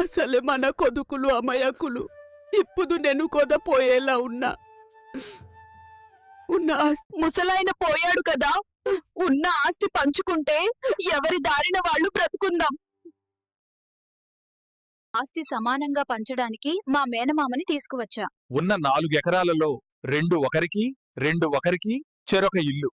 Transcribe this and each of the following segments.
అసలే మన కొదుకులు అమయకులు. ఇప్పుడు నేను కొదపోయేలా ఉన్నా. ఉన్న ముసలాయన పోయాడు కదా, ఉన్న ఆస్తి పంచుకుంటే ఎవరి దారిన వాళ్ళు బ్రతుకుందాం. ఆస్తి సమానంగా పంచడానికి మా మేనమామని తీసుకువచ్చా. ఉన్న 4 ఎకరాలలో 2 ఒకరికి, 2 ఒకరికి, చెరొక ఇల్లు.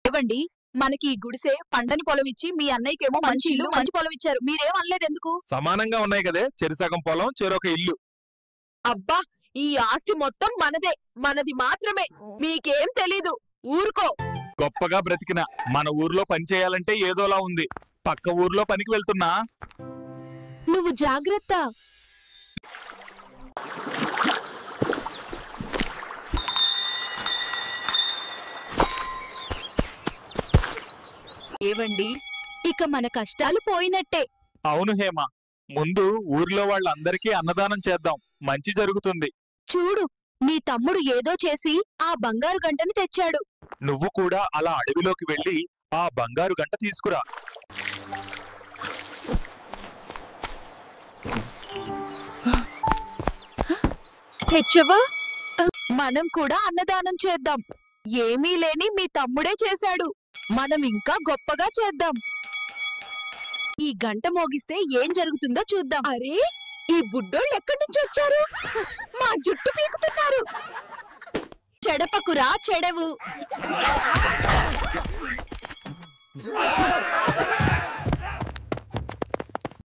ఏవండి, మనకి ఈ గుడిసె పండని పొలం ఇచ్చి మీ అన్నయ్యకేమో మంచి ఇల్లు మంచి పొలం ఇచ్చారు. మీరేం అనలేదెందుకు? సమానంగా ఉన్నాయి కదే, చెరిసగం పొలం, చెరొక ఇల్లు. అబ్బా, ఈ ఆస్తి మొత్తం మనదే, మనది మాత్రమే. మీకేం తెలీదు, ఊరుకో. గొప్పగా బ్రతికిన మన ఊర్లో పనిచేయాలంటే ఏదోలా ఉంది. పక్క ఊర్లో పనికి వెళ్తున్నా. నువ్వు జాగ్రత్త. ఏవండి, ఇక మన కష్టాలు పోయినట్టే. అవును హేమ, ముందు ఊర్లో వాళ్ళందరికీ అన్నదానం చేద్దాం, మంచి జరుగుతుంది. చూడు, నీ తమ్ముడు ఏదో చేసి ఆ బంగారు గంటని తెచ్చాడు. నువ్వు కూడా అలా అడవిలోకి వెళ్ళి ఆ బంగారు గంట తీసుకురా. తెచ్చవా? మనం కూడా అన్నదానం చేద్దాం. ఏమీ లేని మీ తమ్ముడే చేశాడు, మనం ఇంకా గొప్పగా చేద్దాం. ఈ గంట మోగిస్తే ఏం జరుగుతుందో చూద్దాం. అరే, ఈ బుడ్డోళ్ళు ఎక్కడి నుంచి వచ్చారు? మా జుట్టు పీకుతున్నారు. చెడపకురా చెడవు.